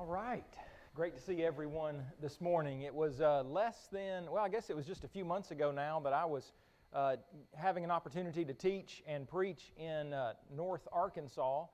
All right. Great to see everyone this morning. It was I guess it was just a few months ago now that I was having an opportunity to teach and preach in North Arkansas.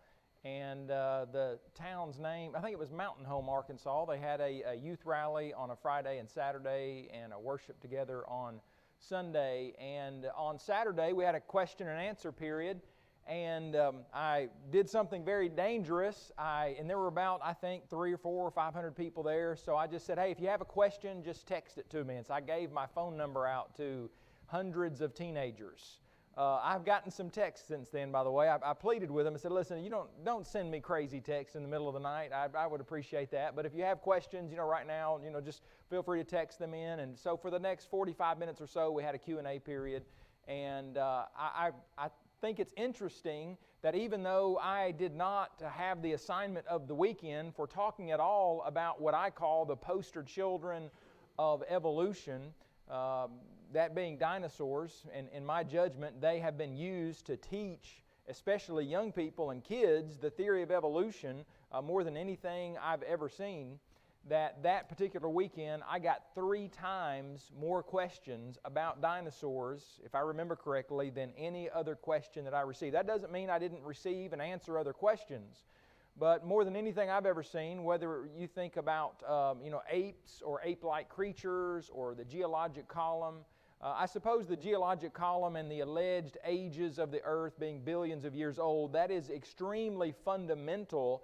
And the town's name, I think it was Mountain Home, Arkansas. They had a youth rally on a Friday and Saturday and a worship together on Sunday. And on Saturday, we had a question and answer period. And I did something very dangerous. And there were about, I think, 300 or 400 or 500 people there. So I just said, hey, if you have a question, just text it to me. And so I gave my phone number out to hundreds of teenagers. I've gotten some texts since then, by the way. I pleaded with them and said, listen, you don't send me crazy texts in the middle of the night. I would appreciate that. But if you have questions, right now, just feel free to text them in. And so for the next 45 minutes or so, we had a Q&A period. And I think it's interesting that even though I did not have the assignment of the weekend for talking at all about what I call the poster children of evolution, that being dinosaurs, and in my judgment, they have been used to teach, especially young people and kids, the theory of evolution more than anything I've ever seen. That particular weekend, I got 3 times more questions about dinosaurs, if I remember correctly, than any other question that I received. That doesn't mean I didn't receive and answer other questions, but more than anything I've ever seen, whether you think about apes or ape-like creatures or the geologic column, I suppose the geologic column and the alleged ages of the earth being billions of years old, that is extremely fundamental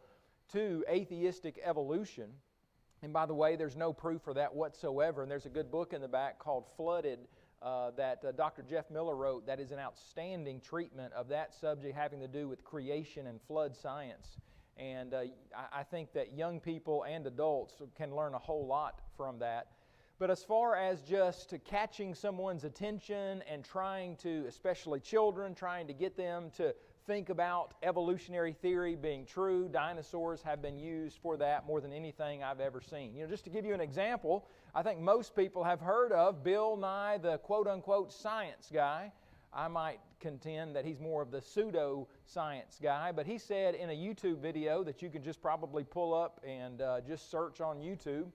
to atheistic evolution. And by the way, there's no proof for that whatsoever. And there's a good book in the back called Flooded that Dr. Jeff Miller wrote that is an outstanding treatment of that subject having to do with creation and flood science. And I think that young people and adults can learn a whole lot from that. But as far as just catching someone's attention and trying to, especially children, trying to get them to think about evolutionary theory being true, dinosaurs have been used for that more than anything I've ever seen. Just to give you an example, I think most people have heard of Bill Nye, the quote-unquote science guy. I might contend that he's more of the pseudo-science guy, but he said in a YouTube video that you can just probably pull up and just search on YouTube,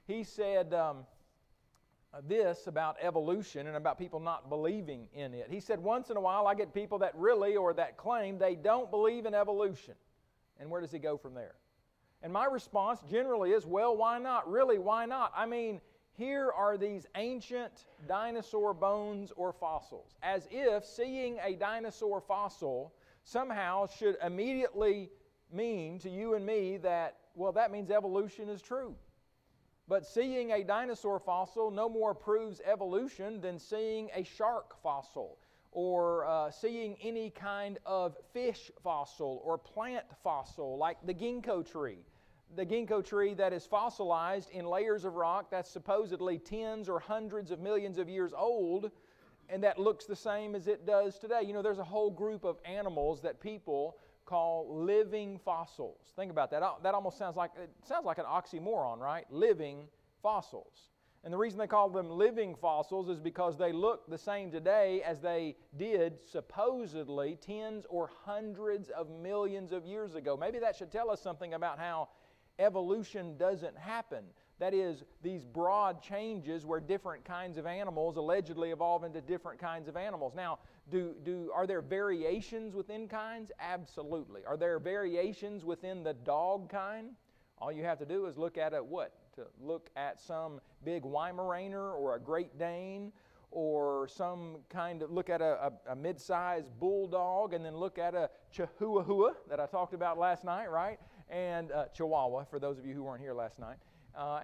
he said this about evolution and about people not believing in it. He said, once in a while I get people that really or that claim they don't believe in evolution. And where does he go from there? And my response generally is, well, why not? Really, why not? I mean, here are these ancient dinosaur bones or fossils, as if seeing a dinosaur fossil somehow should immediately mean to you and me that, well, that means evolution is true. But seeing a dinosaur fossil no more proves evolution than seeing a shark fossil or seeing any kind of fish fossil or plant fossil like the ginkgo tree. The ginkgo tree that is fossilized in layers of rock that's supposedly tens or hundreds of millions of years old and that looks the same as it does today. There's a whole group of animals that people call living fossils. Think about that. That almost sounds like an oxymoron, right? Living fossils. And the reason they call them living fossils is because they look the same today as they did supposedly tens or hundreds of millions of years ago. Maybe that should tell us something about how evolution doesn't happen. That is, these broad changes where different kinds of animals allegedly evolve into different kinds of animals. Now, are there variations within kinds? Absolutely. Are there variations within the dog kind? All you have to do is look at look at some big Weimaraner or a Great Dane or look at a mid-sized bulldog and then look at a Chihuahua that I talked about last night, right? And Chihuahua, for those of you who weren't here last night.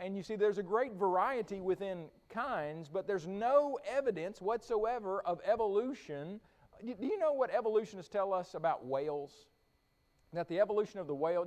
And you see there's a great variety within kinds, but there's no evidence whatsoever of evolution. Do you know what evolutionists tell us about whales? That the evolution of the whale,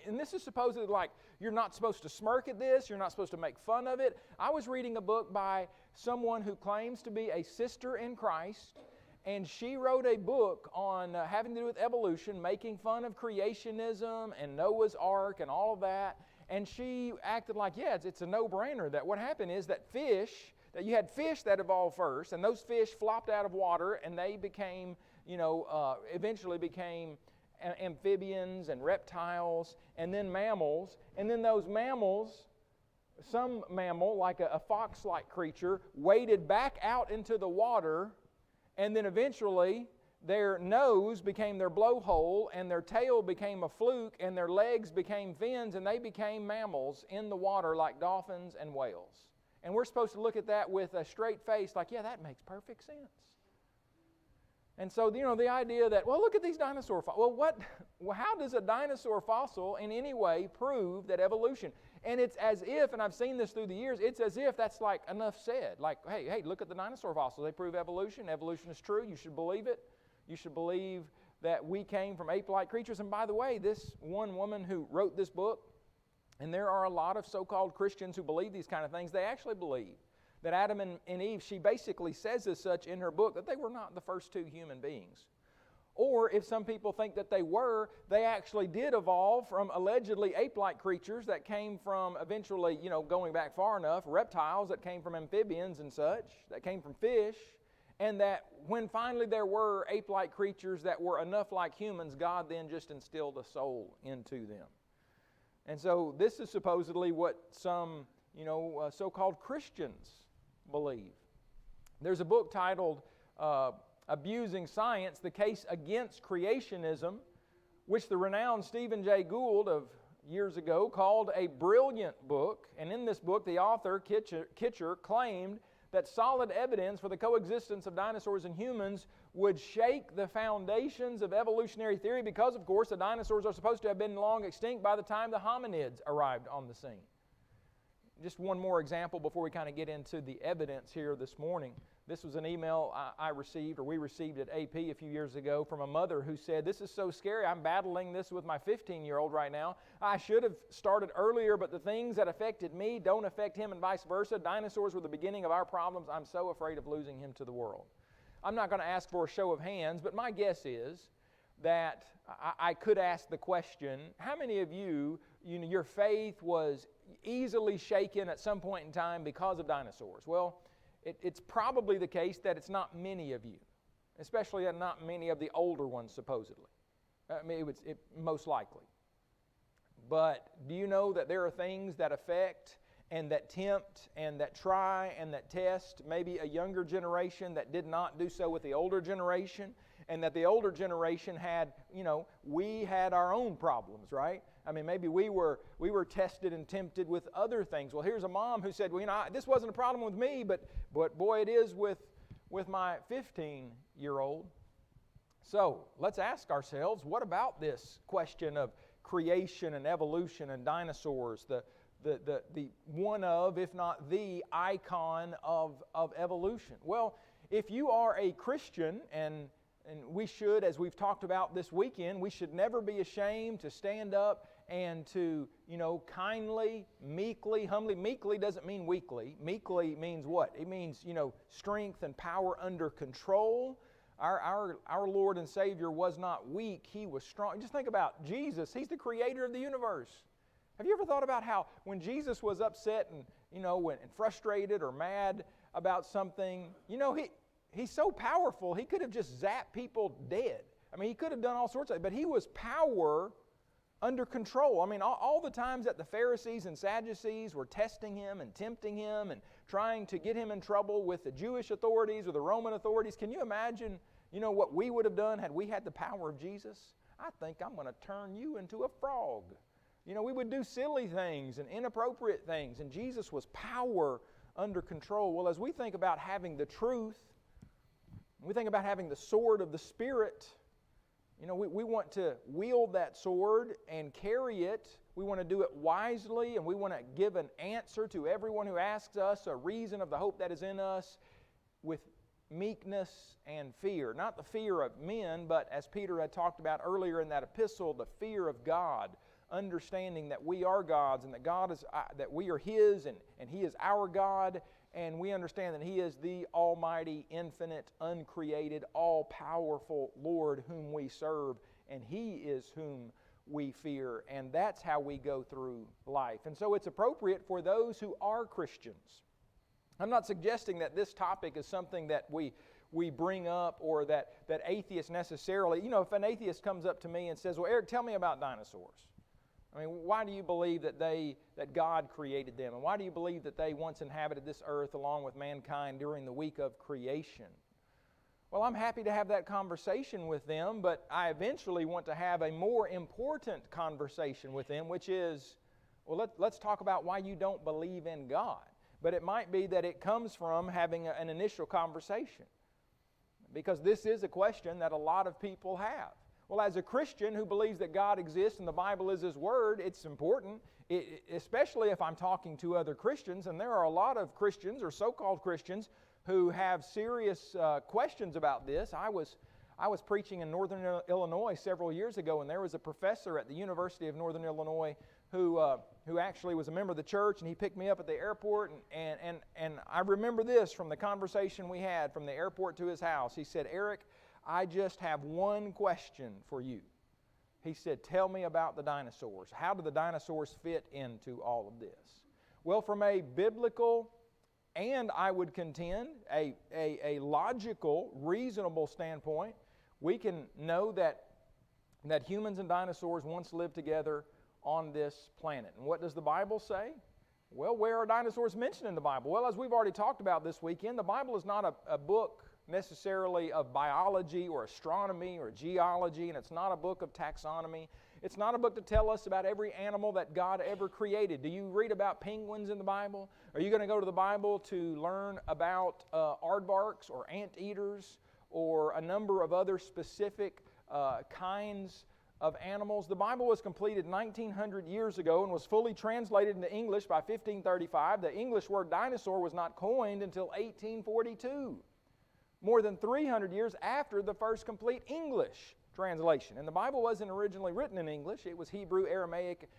and this is supposedly like you're not supposed to smirk at this, you're not supposed to make fun of it. I was reading a book by someone who claims to be a sister in Christ, and she wrote a book on having to do with evolution, making fun of creationism and Noah's Ark and all of that. And she acted like, yeah, it's a no-brainer that what happened is that you had fish that evolved first, and those fish flopped out of water, and they became, eventually became amphibians and reptiles, and then mammals. And then those mammals, some mammal, like a fox-like creature, waded back out into the water, and then eventually their nose became their blowhole, and their tail became a fluke, and their legs became fins, and they became mammals in the water like dolphins and whales. And we're supposed to look at that with a straight face like, yeah, that makes perfect sense. And so, the idea that, well, look at these dinosaur fossils. Well, how does a dinosaur fossil in any way prove that evolution? And it's as if, and I've seen this through the years, it's as if that's like enough said. Like, hey, look at the dinosaur fossils. They prove evolution. Evolution is true. You should believe it. You should believe that we came from ape-like creatures. And by the way, this one woman who wrote this book, and there are a lot of so-called Christians who believe these kind of things, they actually believe that Adam and Eve, she basically says as such in her book, that they were not the first two human beings. Or if some people think that they were, they actually did evolve from allegedly ape-like creatures that came from eventually, going back far enough, reptiles that came from amphibians and such, that came from fish, and that when finally there were ape-like creatures that were enough like humans, God then just instilled a soul into them. And so this is supposedly what some, so-called Christians believe. There's a book titled Abusing Science, The Case Against Creationism, which the renowned Stephen Jay Gould of years ago called a brilliant book. And in this book, the author, Kitcher, claimed that solid evidence for the coexistence of dinosaurs and humans would shake the foundations of evolutionary theory because, of course, the dinosaurs are supposed to have been long extinct by the time the hominids arrived on the scene. Just one more example before we kind of get into the evidence here this morning. This was an email we received at AP a few years ago from a mother who said, "This is so scary. I'm battling this with my 15-year-old right now. I should have started earlier, but the things that affected me don't affect him and vice versa. Dinosaurs were the beginning of our problems. I'm so afraid of losing him to the world." I'm not going to ask for a show of hands, but my guess is that I could ask the question, how many of you, your faith was easily shaken at some point in time because of dinosaurs? Well, it's probably the case that it's not many of you, especially not many of the older ones, supposedly. I mean, it most likely. But do you know that there are things that affect and that tempt and that try and that test maybe a younger generation that did not do so with the older generation, and that the older generation had, we had our own problems, right? I mean, maybe we were tested and tempted with other things. Well, here's a mom who said, well, this wasn't a problem with me, but boy, it is with my 15-year-old. So let's ask ourselves, what about this question of creation and evolution and dinosaurs, the one of, if not the icon of evolution? Well, if you are a Christian, and we should, as we've talked about this weekend, we should never be ashamed to stand up and to, kindly, meekly, humbly. Meekly doesn't mean weakly. Meekly means what? It means, strength and power under control. Our Lord and Savior was not weak. He was strong. Just think about Jesus. He's the creator of the universe. Have you ever thought about how when Jesus was upset and, and frustrated or mad about something, He's so powerful, He could have just zapped people dead. I mean, He could have done all sorts of, but He was power under control. I mean, all the times that the Pharisees and Sadducees were testing Him and tempting Him and trying to get Him in trouble with the Jewish authorities or the Roman authorities, can you imagine, what we would have done had we had the power of Jesus? I think I'm going to turn you into a frog. We would do silly things and inappropriate things, and Jesus was power under control. Well, as we think about having the truth, we think about having the sword of the Spirit, we want to wield that sword and carry it. We want to do it wisely, and we want to give an answer to everyone who asks us a reason of the hope that is in us with meekness and fear. Not the fear of men, but as Peter had talked about earlier in that epistle, the fear of God, understanding that we are God's and that we are His and He is our God, and we understand that He is the almighty, infinite, uncreated, all-powerful Lord whom we serve, and He is whom we fear, and that's how we go through life. And so it's appropriate for those who are Christians. I'm not suggesting that this topic is something that we we bring up, or that atheists necessarily, if an atheist comes up to me and says, well, Eric, tell me about dinosaurs. I mean, why do you believe that God created them? And why do you believe that they once inhabited this earth along with mankind during the week of creation? Well, I'm happy to have that conversation with them, but I eventually want to have a more important conversation with them, which is, well, let's talk about why you don't believe in God. But it might be that it comes from having an initial conversation, because this is a question that a lot of people have. Well, as a Christian who believes that God exists and the Bible is His Word, it's important, especially if I'm talking to other Christians, and there are a lot of Christians or so-called Christians who have serious questions about this. I was preaching in Northern Illinois several years ago, and there was a professor at the University of Northern Illinois who actually was a member of the church, and he picked me up at the airport, and I remember this from the conversation we had from the airport to his house. He said, Eric, I just have one question for you. He said, tell me about the dinosaurs. How do the dinosaurs fit into all of this? Well, from a biblical and, I would contend, a logical, reasonable standpoint, we can know that humans and dinosaurs once lived together on this planet. And what does the Bible say? Well, where are dinosaurs mentioned in the Bible? Well, as we've already talked about this weekend, the Bible is not a book necessarily of biology or astronomy or geology, and it's not a book of taxonomy. It's not a book to tell us about every animal that God ever created. Do you read about penguins in the Bible? Are you going to go to the Bible to learn about aardvarks or anteaters or a number of other specific kinds of animals? The Bible was completed 1900 years ago and was fully translated into English by 1535. The English word dinosaur was not coined until 1842. More than 300 years after the first complete English translation. And the Bible wasn't originally written in English. It was Hebrew, Aramaic,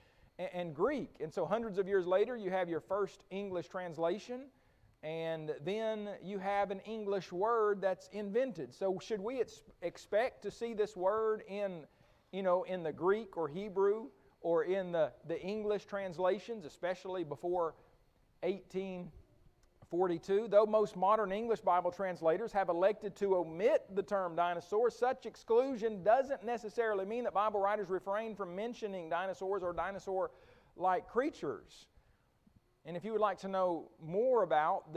and Greek. And so hundreds of years later, you have your first English translation, and then you have an English word that's invented. So should we expect to see this word in the Greek or Hebrew or in the English translations, especially before 1842? Though most modern English Bible translators have elected to omit the term dinosaur, such exclusion doesn't necessarily mean that Bible writers refrain from mentioning dinosaurs or dinosaur-like creatures. And if you would like to know more about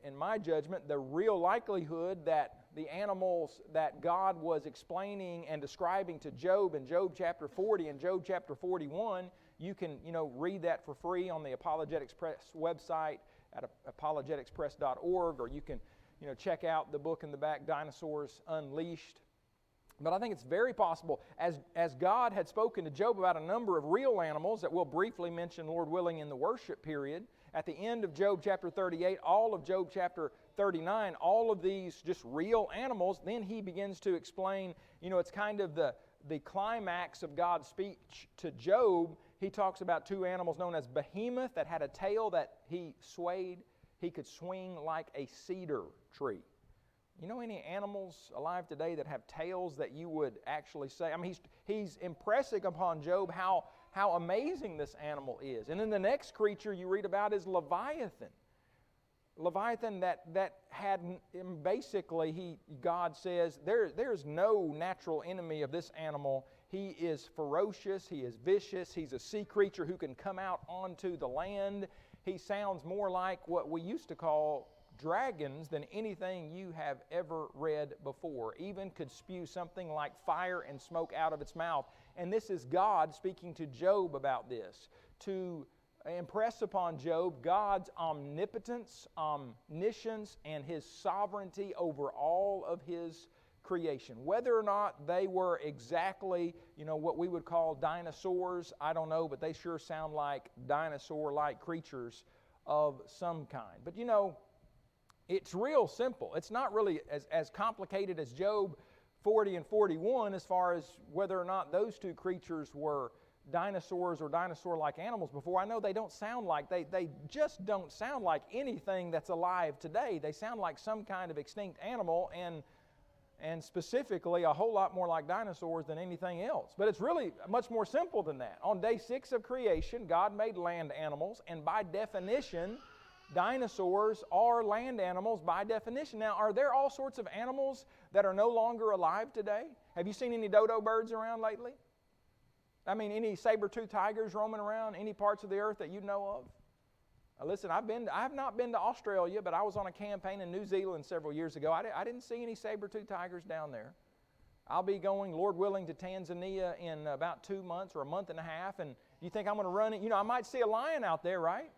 in my judgment, the real likelihood that the animals that God was explaining and describing to Job in Job chapter 40 and Job chapter 41, you can read that for free on the Apologetics Press website at apologeticspress.org, or you can check out the book in the back, Dinosaurs Unleashed. But I think it's very possible, as God had spoken to Job about a number of real animals that we'll briefly mention, Lord willing, in the worship period, at the end of Job chapter 38, all of Job chapter 39, all of these just real animals, then he begins to explain, it's kind of the climax of God's speech to Job. He talks about two animals known as behemoth that had a tail that he could swing like a cedar tree. You know any animals alive today that have tails that you would actually say? I mean, he's impressing upon Job how amazing this animal is. And then the next creature you read about is Leviathan. Leviathan that had, basically, God says, there's no natural enemy of this animal. He is ferocious, he is vicious, he's a sea creature who can come out onto the land. He sounds more like what we used to call dragons than anything you have ever read before. Even could spew something like fire and smoke out of its mouth. And this is God speaking to Job about this, to impress upon Job God's omnipotence, omniscience, and His sovereignty over all of His creation. Whether or not they were exactly, what we would call dinosaurs, I don't know, but they sure sound like dinosaur-like creatures of some kind. But it's real simple. It's not really as complicated as Job 40 and 41 as far as whether or not those two creatures were dinosaurs or dinosaur-like animals before. I know they don't sound like, they just don't sound like anything that's alive today. They sound like some kind of extinct animal, and specifically a whole lot more like dinosaurs than anything else. But it's really much more simple than that. On day 6 of creation, God made land animals, and by definition, Dinosaurs are land animals by definition. Now, are there all sorts of animals that are no longer alive today? Have you seen any dodo birds around lately? I mean, any saber-toothed tigers roaming around any parts of the earth that you know of? Listen, I have not been to Australia, but I was on a campaign in New Zealand several years ago. I didn't see any saber-toothed tigers down there. I'll be going, Lord willing, to Tanzania in about 2 months or a month and a half, and you think I'm going to run it? You know, I might see a lion out there, right?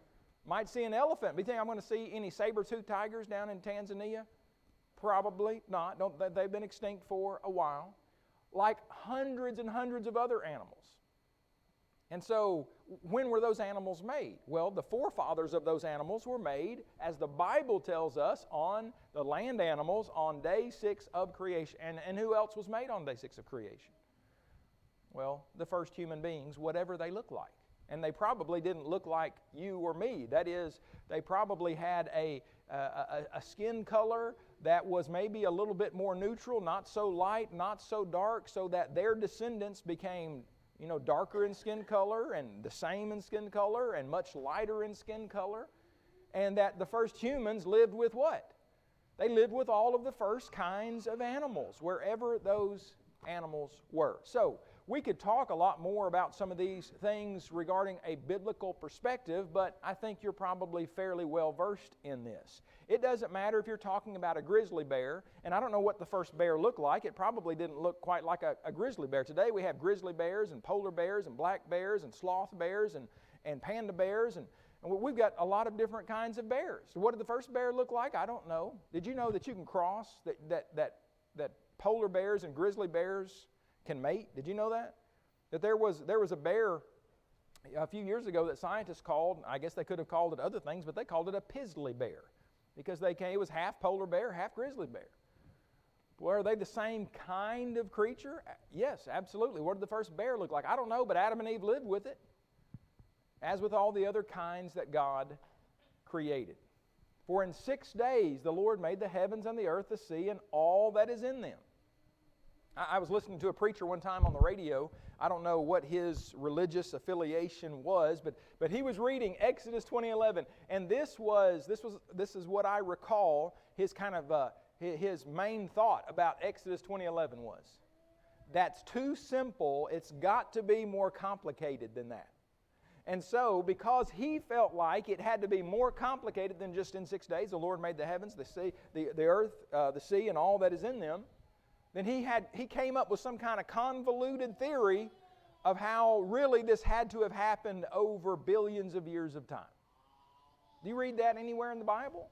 Might see an elephant. But you think I'm going to see any saber-toothed tigers down in Tanzania? Probably not. They've been extinct for a while. Like hundreds and hundreds of other animals. And so, when were those animals made? Well, the forefathers of those animals were made, as the Bible tells us, on the land animals on day 6 of creation. And who else was made on day 6 of creation? Well, the first human beings, whatever they look like. And they probably didn't look like you or me. That is, they probably had a skin color that was maybe a little bit more neutral, not so light, not so dark, so that their descendants became, you know, darker in skin color and the same in skin color and much lighter in skin color. And that the first humans lived with what? They lived with all of the first kinds of animals, wherever those animals were. So, we could talk a lot more about some of these things regarding a biblical perspective, but I think you're probably fairly well versed in this. It doesn't matter if you're talking about a grizzly bear, and I don't know what the first bear looked like. It probably didn't look quite like a grizzly bear. Today we have grizzly bears and polar bears and black bears and sloth bears and panda bears, and we've got a lot of different kinds of bears. What did the first bear look like? I don't know. Did you know that you can cross, that polar bears and grizzly bears can mate? Did you know that? That there was a bear a few years ago that scientists called, I guess they could have called it other things, but they called it a Pizzly bear because it was half polar bear, half grizzly bear. Well, are they the same kind of creature? Yes, absolutely. What did the first bear look like? I don't know, but Adam and Eve lived with it, as with all the other kinds that God created. For in 6 days the Lord made the heavens and the earth, the sea, and all that is in them. I was listening to a preacher one time on the radio. I don't know what his religious affiliation was, but he was reading Exodus 20:11, and this is what I recall his kind of his main thought about Exodus 20:11 was. That's too simple. It's got to be more complicated than that. And so, because he felt like it had to be more complicated than just in 6 days, the Lord made the heavens, the sea, the earth, the sea, and all that is in them. Then he came up with some kind of convoluted theory of how really this had to have happened over billions of years of time. Do you read that anywhere in the Bible?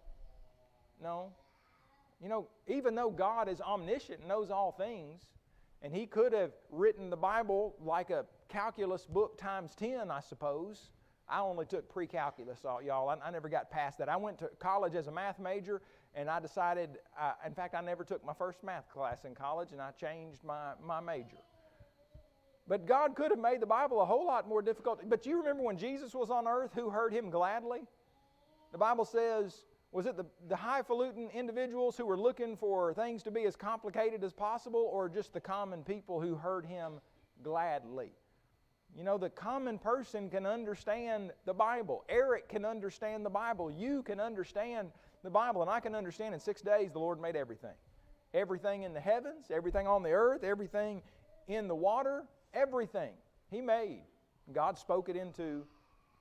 No. You know, even though God is omniscient and knows all things, and He could have written the Bible like a calculus book times 10, I suppose. I only took pre-calculus, y'all. I never got past that. I went to college as a math major, and I decided, in fact, I never took my first math class in college, and I changed my major. But God could have made the Bible a whole lot more difficult. But you remember when Jesus was on earth, who heard Him gladly? The Bible says, was it the highfalutin individuals who were looking for things to be as complicated as possible, or just the common people who heard Him gladly? You know, the common person can understand the Bible. Eric can understand the Bible. You can understand the Bible. And I can understand in 6 days the Lord made everything. Everything in the heavens, everything on the earth, everything in the water, everything He made. God spoke it into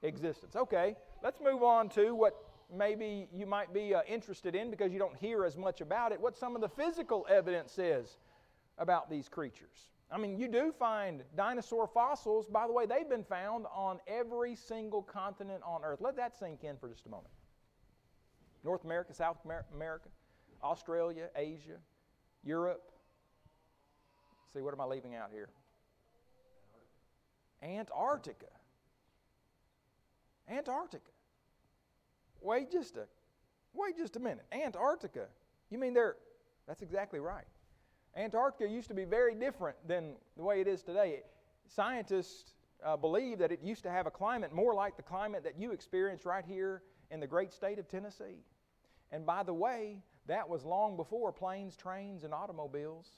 existence. Okay, let's move on to what maybe you might be interested in because you don't hear as much about it. What some of the physical evidence says about these creatures. I mean, you do find dinosaur fossils. By the way, they've been found on every single continent on Earth. Let that sink in for just a moment. North America, South America, Australia, Asia, Europe. Let's see, what am I leaving out here? Antarctica. Antarctica. Wait just a minute. Antarctica. You mean that's exactly right. Antarctica used to be very different than the way it is today. Scientists believe that it used to have a climate more like the climate that you experience right here in the great state of Tennessee. And by the way, that was long before planes, trains, and automobiles.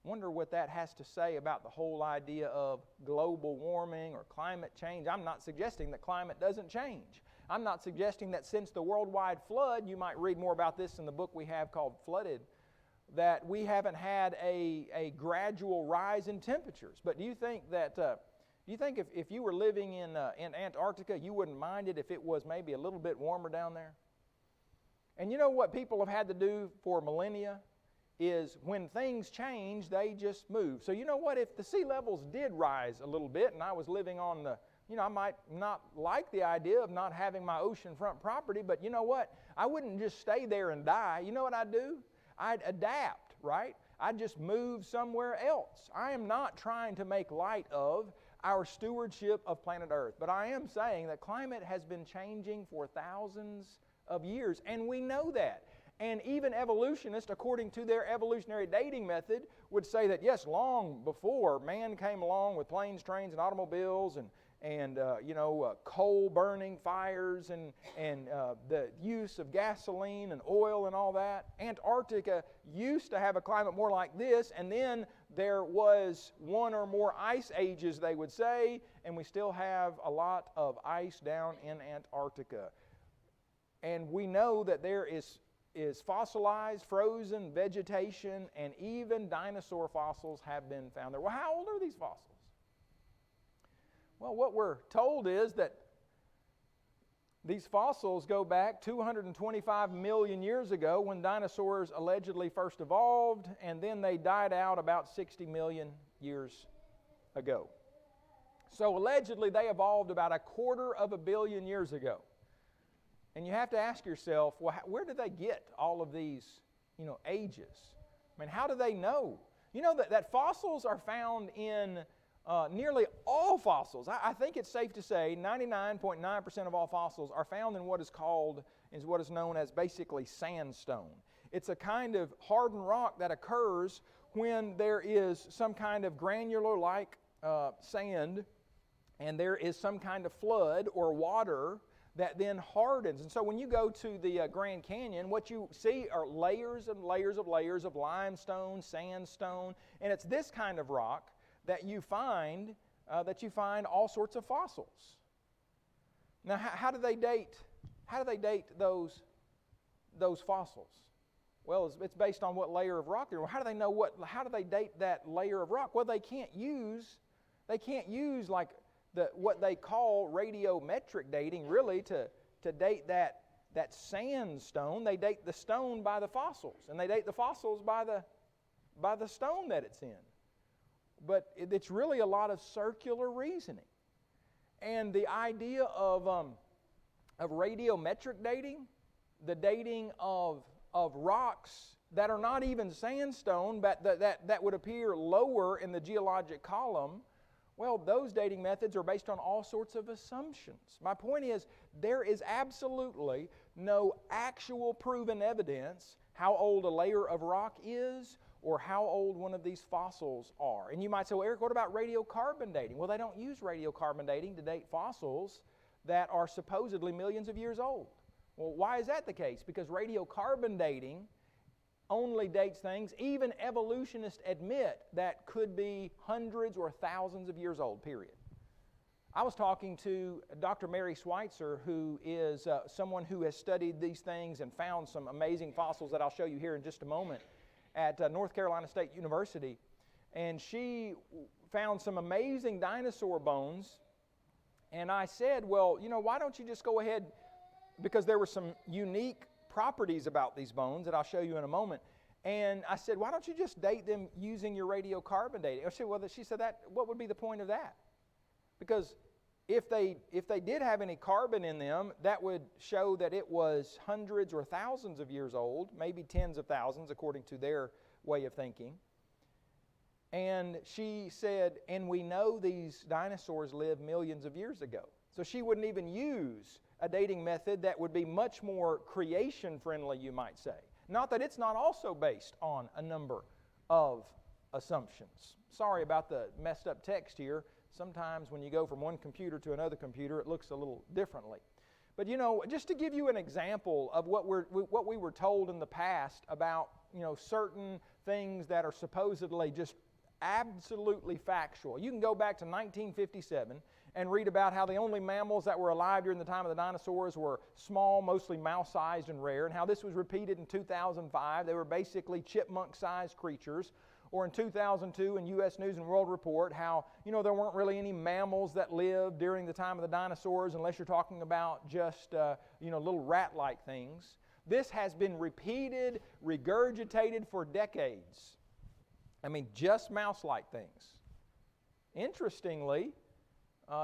Wonder what that has to say about the whole idea of global warming or climate change. I'm not suggesting that climate doesn't change. I'm not suggesting that since the worldwide flood, you might read more about this in the book we have called Flooded, that we haven't had a gradual rise in temperatures. But do you think that, if you were living in Antarctica, you wouldn't mind it if it was maybe a little bit warmer down there? And you know what people have had to do for millennia is when things change, they just move. So you know what, if the sea levels did rise a little bit and I was living on the, I might not like the idea of not having my oceanfront property, but you know what, I wouldn't just stay there and die. You know what I'd do? I'd adapt, right? I'd just move somewhere else. I am not trying to make light of our stewardship of planet Earth, but I am saying that climate has been changing for thousands of years, and we know that. And even evolutionists, according to their evolutionary dating method, would say that yes, long before man came along with planes, trains, and automobiles, and coal-burning fires, and the use of gasoline and oil and all that, Antarctica used to have a climate more like this, and then there was one or more ice ages, they would say, and we still have a lot of ice down in Antarctica. And we know that there is fossilized, frozen vegetation, and even dinosaur fossils have been found there. Well, how old are these fossils? Well, what we're told is that these fossils go back 225 million years ago when dinosaurs allegedly first evolved, and then they died out about 60 million years ago. So allegedly they evolved about 250 million years ago. And you have to ask yourself, well, where did they get all of these, ages? I mean, how do they know? You know that fossils are found in nearly all fossils. I think it's safe to say 99.9% of all fossils are found in what is known as basically sandstone. It's a kind of hardened rock that occurs when there is some kind of granular-like sand, and there is some kind of flood or water that then hardens. And so when you go to the Grand Canyon, what you see are layers and layers of layers of limestone, sandstone, and it's this kind of rock that you find all sorts of fossils. Now, how do they date those fossils? Well, it's based on what layer of rock they're. Well, how do they know how do they date that layer of rock? Well, they can't use like what they call radiometric dating really to date that sandstone. They date the stone by the fossils, and they date the fossils by the stone that it's in. But it's really a lot of circular reasoning. And the idea of radiometric dating, the dating of rocks that are not even sandstone, but that would appear lower in the geologic column, well, those dating methods are based on all sorts of assumptions. My point is, there is absolutely no actual proven evidence how old a layer of rock is or how old one of these fossils are. And you might say, well, Eric, what about radiocarbon dating? Well, they don't use radiocarbon dating to date fossils that are supposedly millions of years old. Well, why is that the case? Because radiocarbon dating only dates things, even evolutionists admit, that could be hundreds or thousands of years old, period. I was talking to Dr. Mary Schweitzer, who is someone who has studied these things and found some amazing fossils that I'll show you here in just a moment at North Carolina State University. And she found some amazing dinosaur bones. And I said, well, why don't you just go ahead, because there were some unique properties about these bones that I'll show you in a moment. And I said, why don't you just date them using your radiocarbon dating? She said, what would be the point of that? Because if they did have any carbon in them, that would show that it was hundreds or thousands of years old, maybe tens of thousands according to their way of thinking. And she said, and we know these dinosaurs lived millions of years ago. So she wouldn't even use a dating method that would be much more creation-friendly, you might say. Not that it's not also based on a number of assumptions. Sorry about the messed up text here. Sometimes when you go from one computer to another computer, it looks a little differently. But just to give you an example of what we were told in the past about certain things that are supposedly just absolutely factual. You can go back to 1957 and read about how the only mammals that were alive during the time of the dinosaurs were small, mostly mouse-sized and rare, and how this was repeated in 2005. They were basically chipmunk-sized creatures. Or in 2002 in U.S. News and World Report, how, there weren't really any mammals that lived during the time of the dinosaurs unless you're talking about just, little rat-like things. This has been repeated, regurgitated for decades. Just mouse-like things. Interestingly,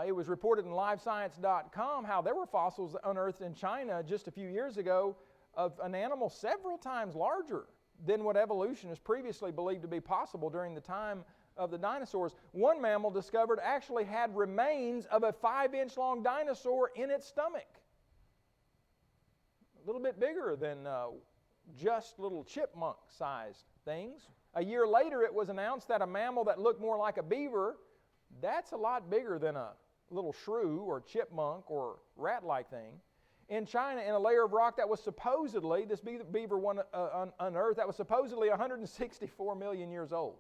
it was reported in LiveScience.com how there were fossils unearthed in China just a few years ago of an animal several times larger than what evolutionists previously believed to be possible during the time of the dinosaurs. One mammal discovered actually had remains of a 5-inch long dinosaur in its stomach. A little bit bigger than just little chipmunk-sized things. A year later, it was announced that a mammal that looked more like a beaver, that's a lot bigger than a little shrew or chipmunk or rat-like thing. In China, in a layer of rock that was supposedly, this beaver one unearthed, that was supposedly 164 million years old,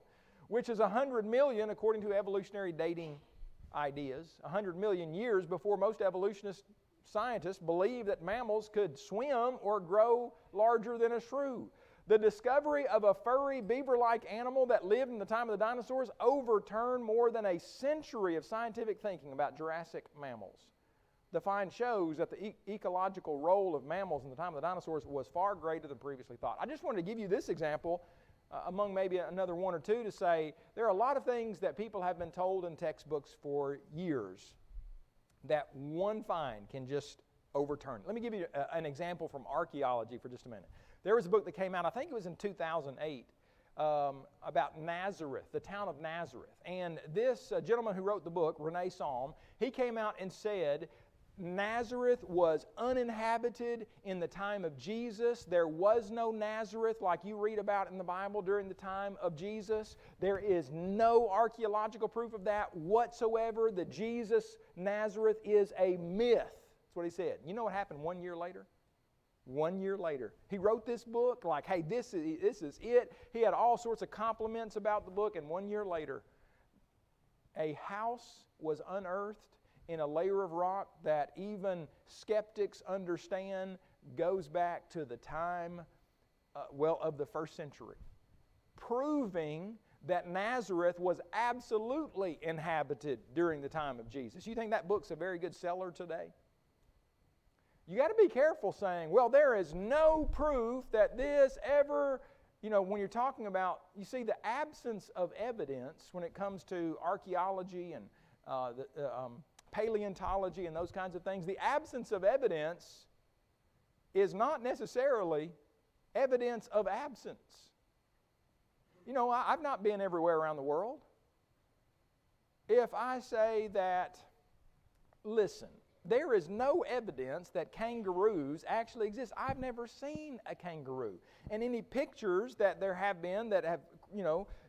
which is 100 million, according to evolutionary dating ideas, 100 million years before most evolutionist scientists believed that mammals could swim or grow larger than a shrew. The discovery of a furry beaver-like animal that lived in the time of the dinosaurs overturned more than a century of scientific thinking about Jurassic mammals. The find shows that the ecological role of mammals in the time of the dinosaurs was far greater than previously thought. I just wanted to give you this example, among maybe another one or two, to say there are a lot of things that people have been told in textbooks for years that one find can just overturn. Let me give you an example from archaeology for just a minute. There was a book that came out, I think it was in 2008, about Nazareth, the town of Nazareth. And this gentleman who wrote the book, René Salm, he came out and said Nazareth was uninhabited in the time of Jesus. There was no Nazareth like you read about in the Bible during the time of Jesus. There is no archaeological proof of that whatsoever. The Jesus Nazareth is a myth. That's what he said. You know what happened 1 year later? 1 year later. He wrote this book like, hey, this is it. He had all sorts of compliments about the book, and 1 year later, a house was unearthed in a layer of rock that even skeptics understand goes back to the time, of the 1st century, proving that Nazareth was absolutely inhabited during the time of Jesus. You think that book's a very good seller today? You got to be careful saying, well, there is no proof that this ever, when you're talking about, you see, the absence of evidence when it comes to archaeology and paleontology and those kinds of things, the absence of evidence is not necessarily evidence of absence. I've not been everywhere around the world. If I say that, listen, there is no evidence that kangaroos actually exist. I've never seen a kangaroo. And any pictures that there have been that have,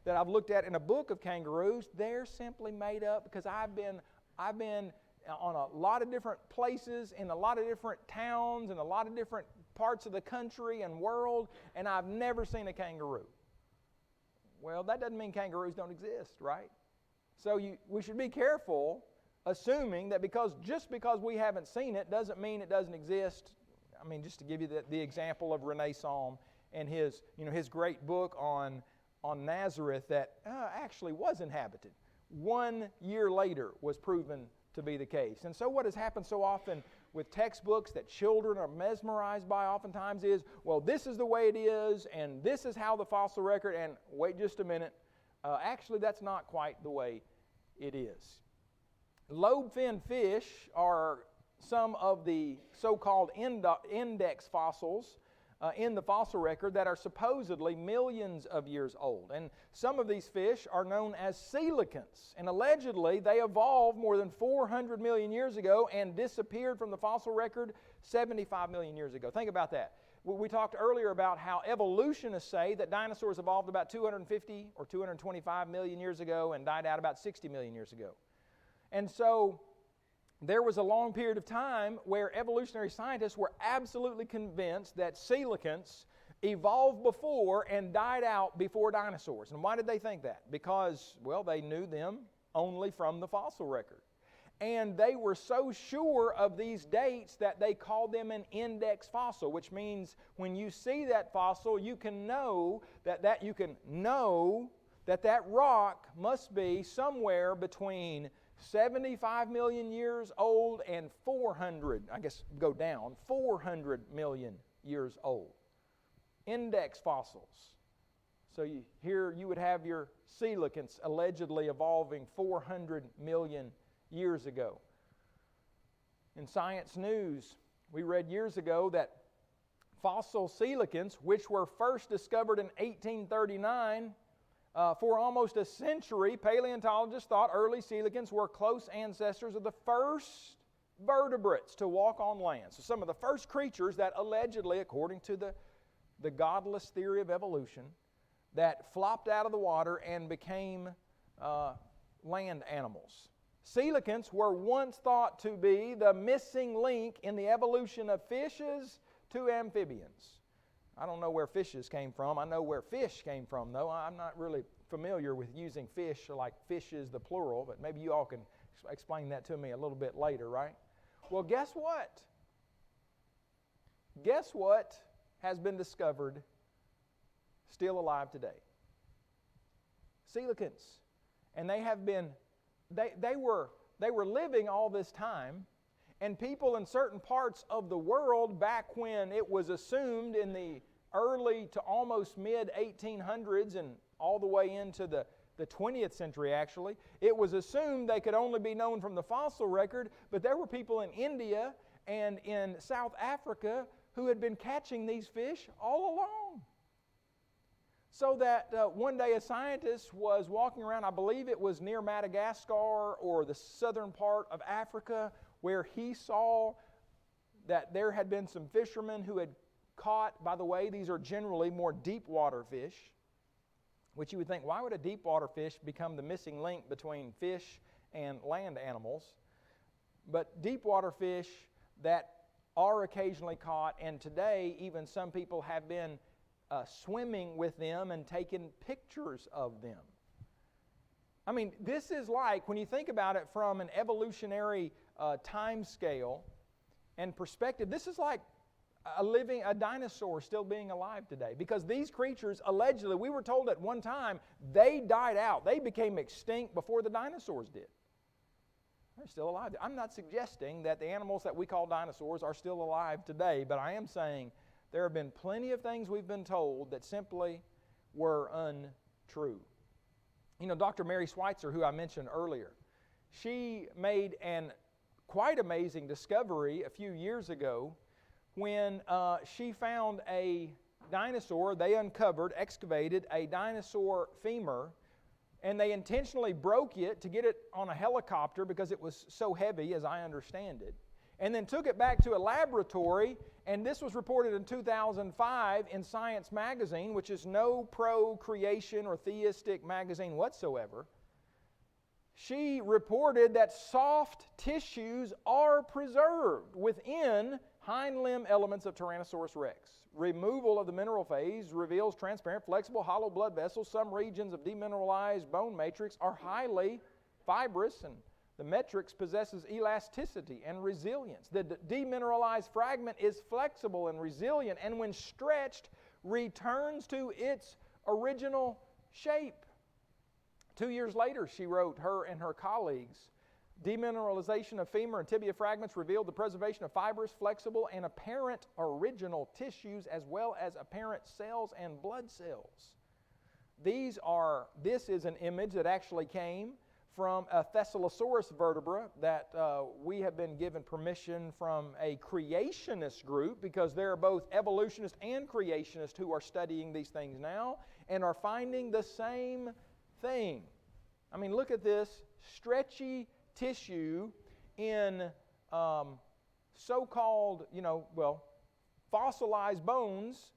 that I've looked at in a book of kangaroos, they're simply made up because I've been on a lot of different places, in a lot of different towns, in a lot of different parts of the country and world, and I've never seen a kangaroo. Well, that doesn't mean kangaroos don't exist, right? So we should be careful assuming that just because we haven't seen it doesn't mean it doesn't exist. Just to give you the example of René Salm and his great book on Nazareth that actually was inhabited. 1 year later was proven to be the case. And so what has happened so often with textbooks that children are mesmerized by oftentimes is, well, this is the way it is, and this is how the fossil record, and wait just a minute, actually that's not quite the way it is. Lobe-finned fish are some of the so-called index fossils in the fossil record that are supposedly millions of years old. And some of these fish are known as coelacanths. And allegedly, they evolved more than 400 million years ago and disappeared from the fossil record 75 million years ago. Think about that. We talked earlier about how evolutionists say that dinosaurs evolved about 250 or 225 million years ago and died out about 60 million years ago. And so there was a long period of time where evolutionary scientists were absolutely convinced that coelacanths evolved before and died out before dinosaurs. And why did they think that? Because, well, they knew them only from the fossil record. And they were so sure of these dates that they called them an index fossil, which means when you see that fossil, you can know that that rock must be somewhere between 75 million years old and 400 million years old. Index fossils. So here you would have your coelacanths allegedly evolving 400 million years ago. In Science News, we read years ago that fossil coelacanths, which were first discovered in 1839, for almost a century, paleontologists thought early coelacanths were close ancestors of the first vertebrates to walk on land. So some of the first creatures that allegedly, according to the godless theory of evolution, that flopped out of the water and became land animals. Coelacanths were once thought to be the missing link in the evolution of fishes to amphibians. I don't know where fishes came from. I know where fish came from, though. I'm not really familiar with using fish like fishes, the plural, but maybe you all can explain that to me a little bit later, right? Well, guess what? Guess what has been discovered still alive today? Coelacanths. And they have been They were living all this time, and people in certain parts of the world, back when it was assumed in the early to almost mid-1800s and all the way into the 20th century actually, it was assumed they could only be known from the fossil record, but there were people in India and in South Africa who had been catching these fish all along. So that one day a scientist was walking around, I believe it was near Madagascar or the southern part of Africa, where he saw that there had been some fishermen who had caught, by the way, these are generally more deep water fish, which you would think, why would a deep water fish become the missing link between fish and land animals? But deep water fish that are occasionally caught, and today even some people have been swimming with them and taking pictures of them. I mean, this is like, when you think about it from an evolutionary time scale and perspective, this is like a dinosaur still being alive today. Because these creatures, allegedly, we were told at one time, they died out. They became extinct before the dinosaurs did. They're still alive. I'm not suggesting that the animals that we call dinosaurs are still alive today, but I am saying there have been plenty of things we've been told that simply were untrue. You know, Dr. Mary Schweitzer, who I mentioned earlier, she made an quite amazing discovery a few years ago when she found a dinosaur. They excavated a dinosaur femur, and they intentionally broke it to get it on a helicopter because it was so heavy, as I understand it, and then took it back to a laboratory. And this was reported in 2005 in Science magazine, which is no pro-creation or theistic magazine whatsoever. She reported that soft tissues are preserved within hind limb elements of Tyrannosaurus rex. Removal of the mineral phase reveals transparent, flexible, hollow blood vessels. Some regions of demineralized bone matrix are highly fibrous, and the matrix possesses elasticity and resilience. The demineralized fragment is flexible and resilient, and when stretched, returns to its original shape. 2 years later, she wrote, her and her colleagues, demineralization of femur and tibia fragments revealed the preservation of fibrous, flexible, and apparent original tissues, as well as apparent cells and blood cells. This is an image that actually came from a Thescelosaurus vertebra that we have been given permission from a creationist group, because there are both evolutionists and creationists who are studying these things now and are finding the same thing. I mean, look at this stretchy tissue in so-called, fossilized bones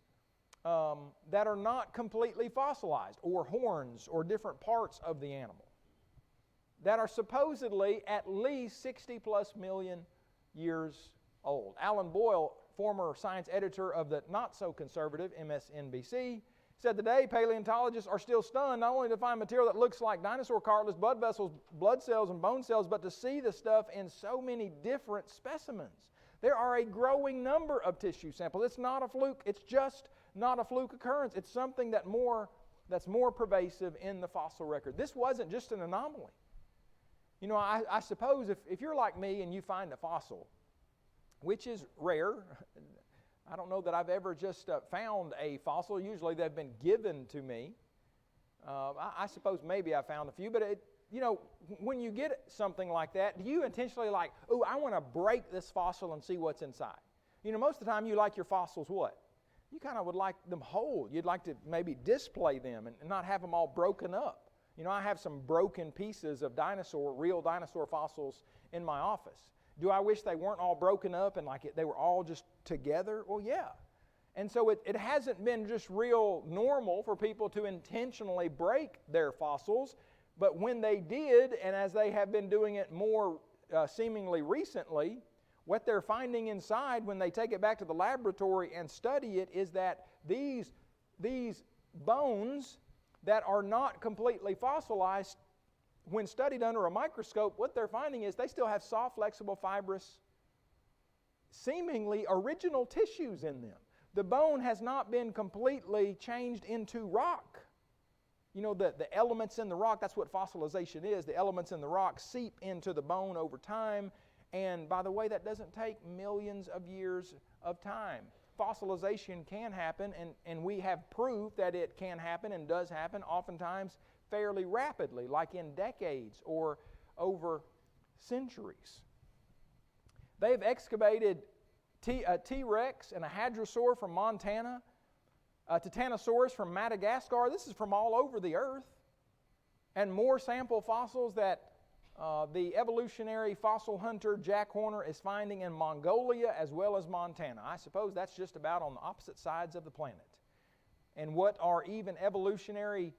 that are not completely fossilized, or horns or different parts of the animal, that are supposedly at least 60 plus million years old. Alan Boyle, former science editor of the not-so-conservative MSNBC, Said today, paleontologists are still stunned not only to find material that looks like dinosaur cartilage, blood vessels, blood cells, and bone cells, but to see the stuff in so many different specimens. There are a growing number of tissue samples. It's not a fluke. It's just not a fluke occurrence. It's something that's more pervasive in the fossil record. This wasn't just an anomaly. You know, I suppose if you're like me and you find a fossil, which is rare, I don't know that I've ever just found a fossil. Usually they've been given to me. I suppose maybe I found a few, but when you get something like that, do you intentionally like, oh, I want to break this fossil and see what's inside? You know, most of the time you like your fossils what? You kind of would like them whole. You'd like to maybe display them and not have them all broken up. You know, I have some broken pieces of real dinosaur fossils in my office. Do I wish they weren't all broken up and they were all just together? Well, yeah. And so it hasn't been just real normal for people to intentionally break their fossils, but when they did, and as they have been doing it more seemingly recently, what they're finding inside when they take it back to the laboratory and study it is that these bones that are not completely fossilized, when studied under a microscope, what they're finding is they still have soft, flexible, fibrous, seemingly original tissues in them. The bone has not been completely changed into rock. You know, the elements in the rock, that's what fossilization is. The elements in the rock seep into the bone over time. And by the way, that doesn't take millions of years of time. Fossilization can happen, and we have proof that it can happen and does happen oftentimes fairly rapidly, like in decades or over centuries. They've excavated a T-Rex and a hadrosaur from Montana, a Titanosaurus from Madagascar. This is from all over the earth. And more sample fossils that the evolutionary fossil hunter Jack Horner is finding in Mongolia as well as Montana. I suppose that's just about on the opposite sides of the planet. And what are even evolutionary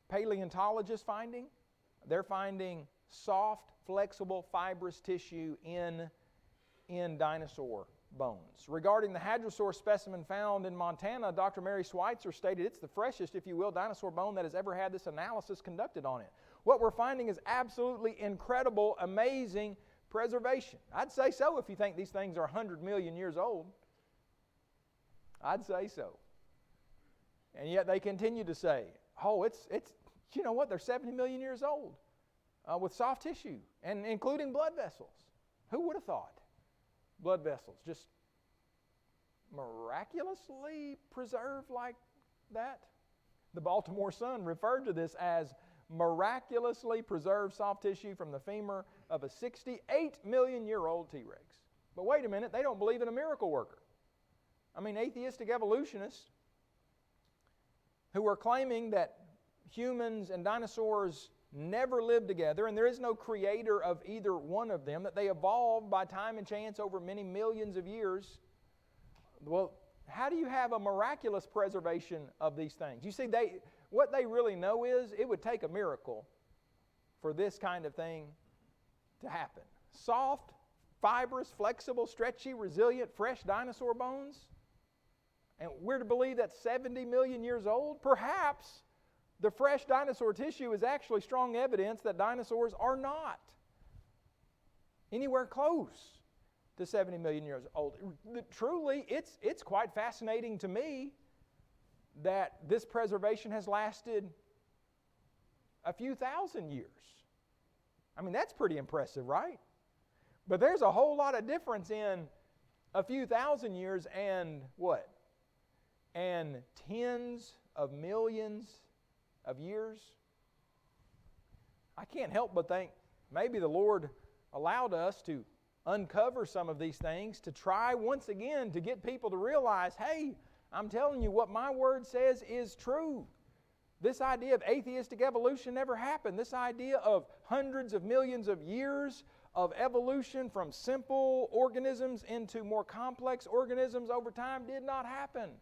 paleontologists finding? They're finding soft, flexible, fibrous tissue in dinosaur bones. Regarding the hadrosaur specimen found in Montana, Dr. Mary Schweitzer stated it's the freshest, if you will, dinosaur bone that has ever had this analysis conducted on it. What we're finding is absolutely incredible, amazing preservation. I'd say so if you think these things are 100 million years old. I'd say so. And yet they continue to say, oh, it's you know what, they're 70 million years old with soft tissue, and including blood vessels. Who would have thought? Blood vessels just miraculously preserved like that? The Baltimore Sun referred to this as miraculously preserved soft tissue from the femur of a 68-million-year-old T-Rex. But wait a minute, they don't believe in a miracle worker. I mean, atheistic evolutionists who are claiming that humans and dinosaurs never lived together, and there is no creator of either one of them, that they evolved by time and chance over many millions of years. Well, how do you have a miraculous preservation of these things? You see, what they really know is it would take a miracle for this kind of thing to happen. Soft, fibrous, flexible, stretchy, resilient, fresh dinosaur bones. And we're to believe that's 70 million years old? Perhaps the fresh dinosaur tissue is actually strong evidence that dinosaurs are not anywhere close to 70 million years old. Truly, it's quite fascinating to me that this preservation has lasted a few thousand years. I mean, that's pretty impressive, right? But there's a whole lot of difference in a few thousand years and what? And tens of millions of years. I can't help but think maybe the Lord allowed us to uncover some of these things to try once again to get people to realize, hey, I'm telling you what my word says is true. This idea of atheistic evolution never happened. This idea of hundreds of millions of years of evolution from simple organisms into more complex organisms over time did not happen.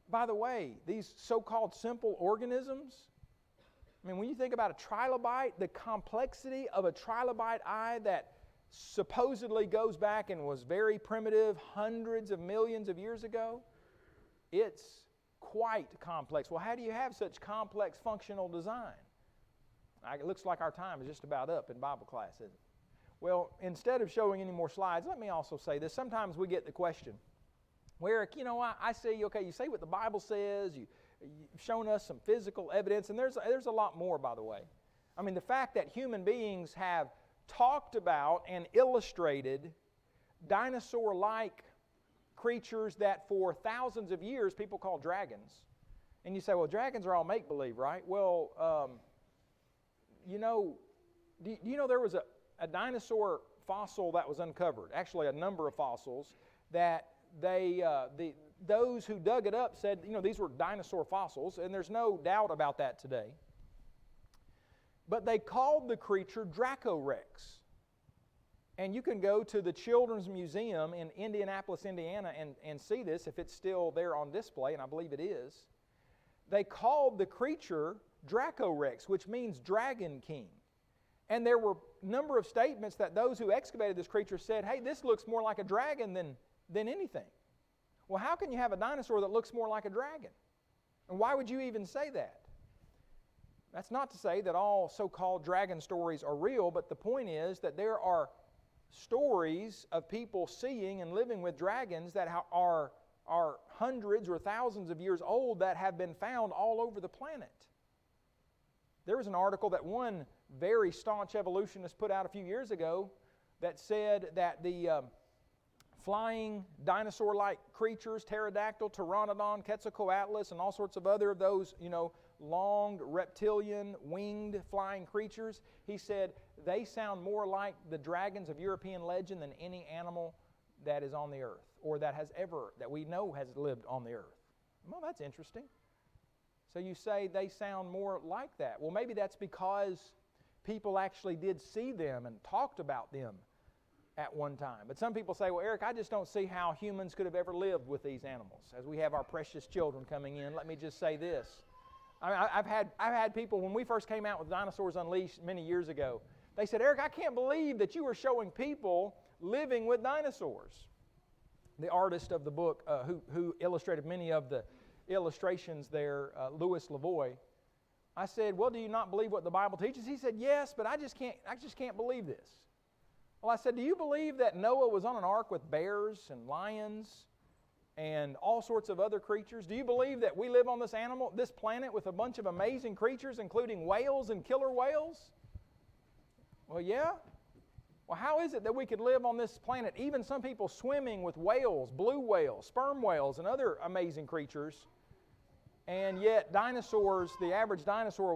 By the way, these so-called simple organisms, I mean, when you think about a trilobite, the complexity of a trilobite eye that supposedly goes back and was very primitive hundreds of millions of years ago, it's quite complex. Well, how do you have such complex functional design? It looks like our time is just about up in Bible class, isn't it? Well, instead of showing any more slides, let me also say this. Sometimes we get the question, well, Eric, I see, okay, you say what the Bible says, you've shown us some physical evidence, and there's a lot more, by the way. I mean, the fact that human beings have talked about and illustrated dinosaur-like creatures that for thousands of years people call dragons. And you say, well, dragons are all make-believe, right? Well, do you know there was a dinosaur fossil that was uncovered, actually a number of fossils, that those who dug it up said, these were dinosaur fossils, and there's no doubt about that today. But they called the creature Dracorex. And you can go to the Children's Museum in Indianapolis, Indiana, and see this if it's still there on display, and I believe it is. They called the creature Dracorex, which means Dragon King. And there were a number of statements that those who excavated this creature said, hey, this looks more like a dragon than anything. Well, how can you have a dinosaur that looks more like a dragon? And why would you even say that? That's not to say that all so-called dragon stories are real, but the point is that there are stories of people seeing and living with dragons that are hundreds or thousands of years old that have been found all over the planet. There was an article that one very staunch evolutionist put out a few years ago that said that the flying dinosaur-like creatures, pterodactyl, pteranodon, quetzalcoatlus, and all sorts of other of those, long, reptilian, winged, flying creatures, he said they sound more like the dragons of European legend than any animal that is on the earth, or that we know has lived on the earth. Well, that's interesting. So you say they sound more like that. Well, maybe that's because people actually did see them and talked about them at one time. But some people say, well, Eric, I just don't see how humans could have ever lived with these animals. As we have our precious children coming in, let me just say this. I've had people, when we first came out with Dinosaurs Unleashed many years ago, they said, Eric, I can't believe that you were showing people living with dinosaurs. The artist of the book who illustrated many of the illustrations there, Louis Lavoie, I said, well, do you not believe what the Bible teaches? He said, yes, but I just can't believe this. Well, I said, do you believe that Noah was on an ark with bears and lions and all sorts of other creatures? Do you believe that we live on this planet with a bunch of amazing creatures, including whales and killer whales? Well, yeah. Well, how is it that we could live on this planet, even some people swimming with whales, blue whales, sperm whales, and other amazing creatures, and yet dinosaurs, the average dinosaur,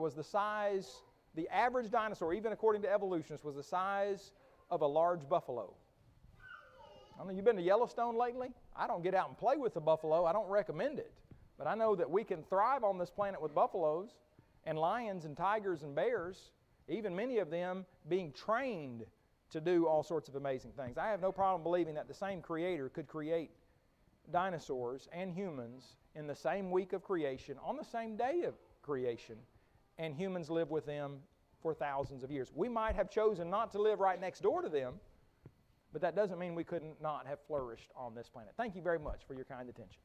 even according to evolutionists, was the size of a large buffalo. I don't know, you've been to Yellowstone lately? I don't get out and play with the buffalo. I don't recommend it. But I know that we can thrive on this planet with buffaloes and lions and tigers and bears, even many of them being trained to do all sorts of amazing things. I have no problem believing that the same Creator could create dinosaurs and humans in the same week of creation, on the same day of creation, and humans live with them for thousands of years. We might have chosen not to live right next door to them, but that doesn't mean we couldn't not have flourished on this planet. Thank you very much for your kind attention.